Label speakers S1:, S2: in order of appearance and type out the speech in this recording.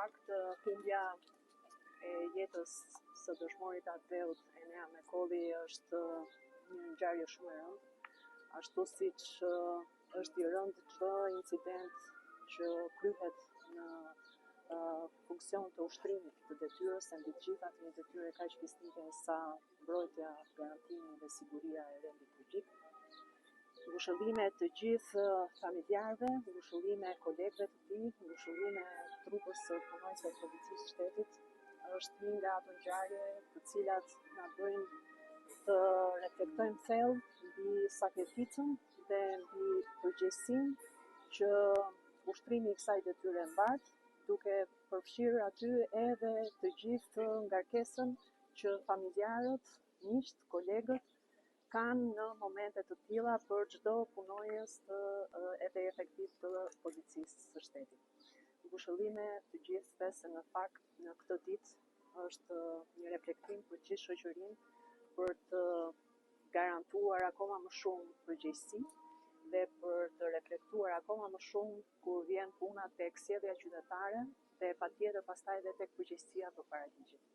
S1: fakt humbja e jetës së dëshmorit Ateut Enea Mekolli është një ngjarje shumë e rëndë, ashtu siç është i rëndë çdo incident që kryhet në funksion të ushtrimit të detyrës, se mbi të gjitha një detyrë kaq fisnike sa mbrojtja, garantimi dhe siguria e rendit publik. Ngushëllime të gjithë familjarëve, ngushëllime kolegëve të tij, ngushëllime trupës së punonjësve të policisë së shtetit, është një nga ato ngjarje të cilat na bëjnë të reflektojmë thellë mbi sakrificën dhe mbi përgjegjësinë që ushtrimi i kësaj detyre mbart, duke përfshirë aty edhe të gjithë ngarkesën që familjarët, miqt, kolegët kanë në momente të tilla për çdo punonjës edhe efektiv të policisë së shtetit. Ngushëllime të gjithëve se në fakt në këtë ditë është një reflektim për gjithë shoqërinë për të garantuar akoma më shumë përgjegjësi dhe për të reflektuar akoma më shumë kur vjen puna tek sjellja qytetare dhe patjetër pastaj edhe tek përgjegjësia përpara ligjit.